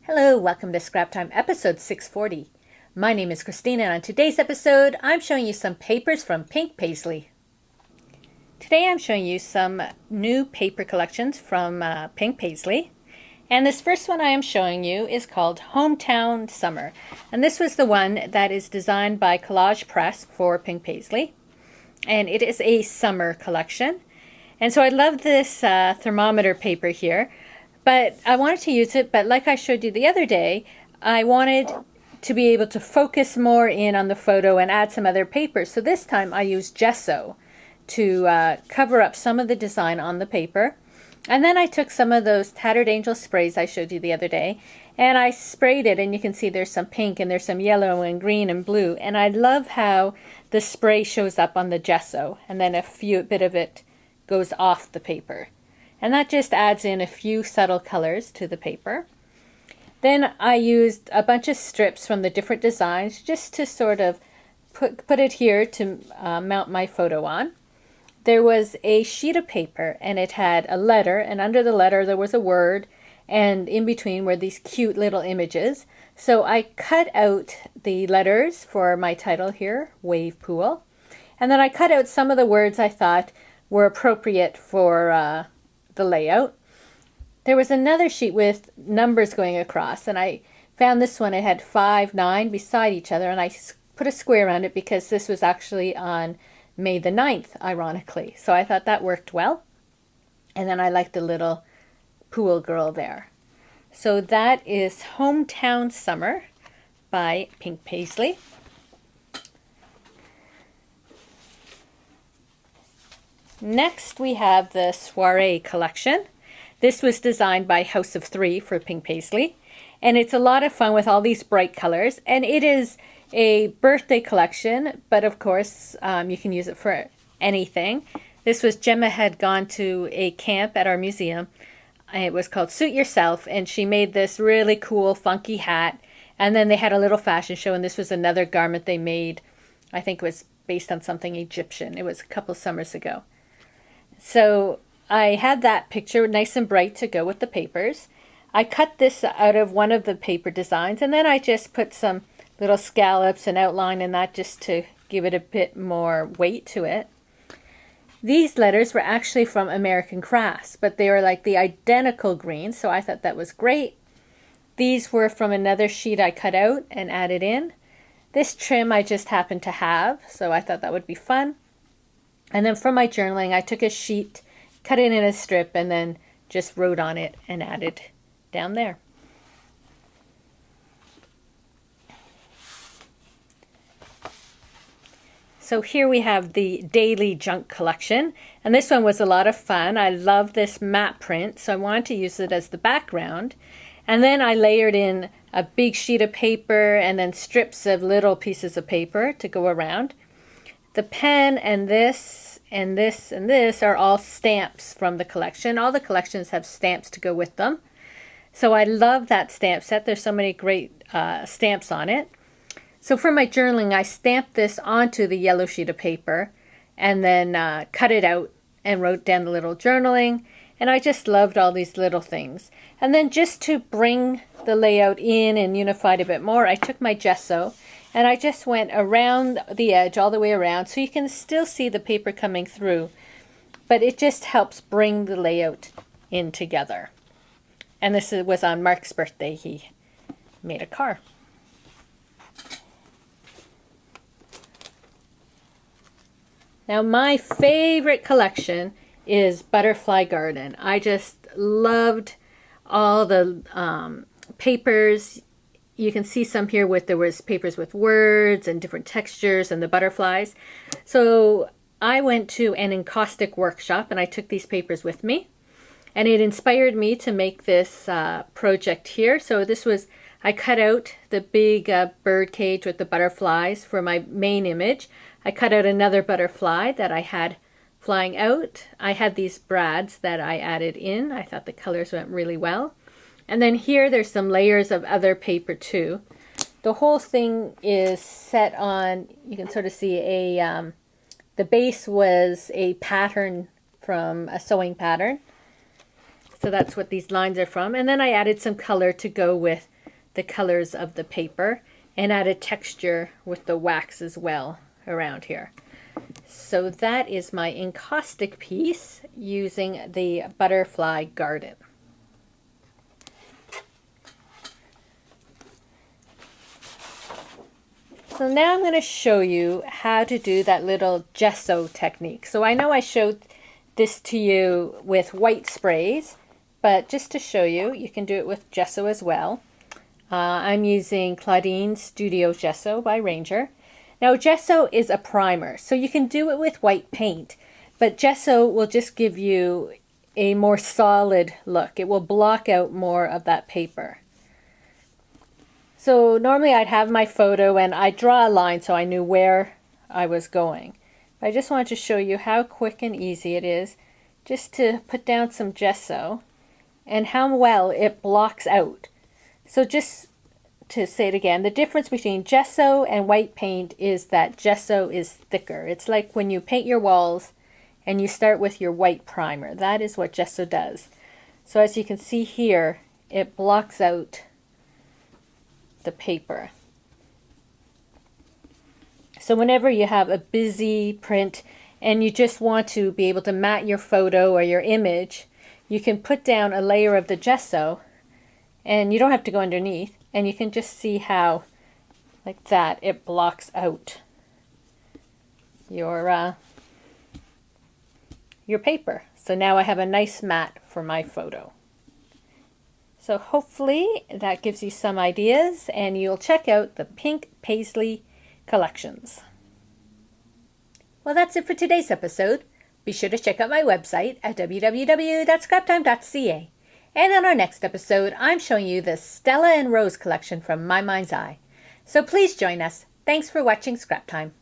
Hello, welcome to Scrap Time episode 640. My name is Christina and on today's episode I'm showing you some papers from Pink Paislee. Today I'm showing you some new paper collections from Pink Paislee. And this first one I am showing you is called Hometown Summer. And this was the one that is designed by Collage Press for Pink Paislee. And it is a summer collection. And so I love this thermometer paper here. But I wanted to use it, but like I showed you the other day, I wanted to be able to focus more in on the photo and add some other papers. So this time I used gesso to cover up some of the design on the paper. And then I took some of those Tattered Angel sprays I showed you the other day, and I sprayed it, and you can see there's some pink and there's some yellow and green and blue. And I love how the spray shows up on the gesso, and then a bit of it goes off the paper. And that just adds in a few subtle colors to the paper. Then I used a bunch of strips from the different designs just to sort of put it here to mount my photo on. There was a sheet of paper and it had a letter, and under the letter there was a word, and in between were these cute little images. So I cut out the letters for my title here, Wave Pool, and then I cut out some of the words I thought were appropriate for the layout. There was another sheet with numbers going across, and I found this one. It had 5, 9 beside each other, and I put a square around it because this was actually on May the 9th, ironically. So I thought that worked well. And then I liked the little pool girl there. So that is Hometown Summer by Pink Paislee. Next we have the Soiree collection. This was designed by House of Three for Pink Paislee, and it's a lot of fun with all these bright colors, and it is a birthday collection, but of course you can use it for anything. This was Gemma had gone to a camp at our museum. It was called Suit Yourself, and she made this really cool funky hat, and then they had a little fashion show, and this was another garment they made. I think it was based on something Egyptian. It was a couple summers ago. So I had that picture nice and bright to go with the papers. I cut this out of one of the paper designs, and then I just put some little scallops and outline in that just to give it a bit more weight to it. These letters were actually from American Crafts, but they were like the identical green, so I thought that was great. These were from another sheet I cut out and added in. This trim I just happened to have, so I thought that would be fun. And then for my journaling, I took a sheet, cut it in a strip, and then just wrote on it and added down there. So here we have the Daily Junk collection, and this one was a lot of fun. I love this map print, so I wanted to use it as the background. And then I layered in a big sheet of paper and then strips of little pieces of paper to go around. The pen and this and this and this are all stamps from the collection. All the collections have stamps to go with them. So I love that stamp set. There's so many great stamps on it. So for my journaling, I stamped this onto the yellow sheet of paper and then cut it out and wrote down the little journaling. And I just loved all these little things. And then just to bring the layout in and unify it a bit more, I took my gesso and I just went around the edge all the way around so you can still see the paper coming through. But it just helps bring the layout in together. And this was on Mark's birthday. He made a car. Now my favorite collection is Butterfly Garden. I just loved all the papers. You can see some here there was papers with words and different textures and the butterflies. So I went to an encaustic workshop and I took these papers with me. And it inspired me to make this project here. So this was, I cut out the big bird cage with the butterflies for my main image. I cut out another butterfly that I had flying out. I had these brads that I added in. I thought the colors went really well. And then here there's some layers of other paper too. The whole thing is set on, you can sort of see the base was a pattern from a sewing pattern. So that's what these lines are from. And then I added some color to go with the colors of the paper and added texture with the wax as well around here. So that is my encaustic piece using the Butterfly Garden. So now I'm going to show you how to do that little gesso technique. So I know I showed this to you with white sprays, but just to show you, you can do it with gesso as well. I'm using Claudine's Studio Gesso by Ranger. Now gesso is a primer, so you can do it with white paint, but gesso will just give you a more solid look. It will block out more of that paper. So normally I'd have my photo and I'd draw a line so I knew where I was going. I just wanted to show you how quick and easy it is just to put down some gesso and how well it blocks out. So just to say it again, the difference between gesso and white paint is that gesso is thicker. It's like when you paint your walls and you start with your white primer. That is what gesso does. So as you can see here, it blocks out the paper. So whenever you have a busy print and you just want to be able to mat your photo or your image, you can put down a layer of the gesso and you don't have to go underneath, and you can just see how, like that, it blocks out your paper. So now I have a nice mat for my photo. So hopefully that gives you some ideas, and you'll check out the Pink Paislee collections. Well, that's it for today's episode. Be sure to check out my website at www.scraptime.ca. And on our next episode, I'm showing you the Stella and Rose collection from My Mind's Eye. So please join us. Thanks for watching Scrap Time.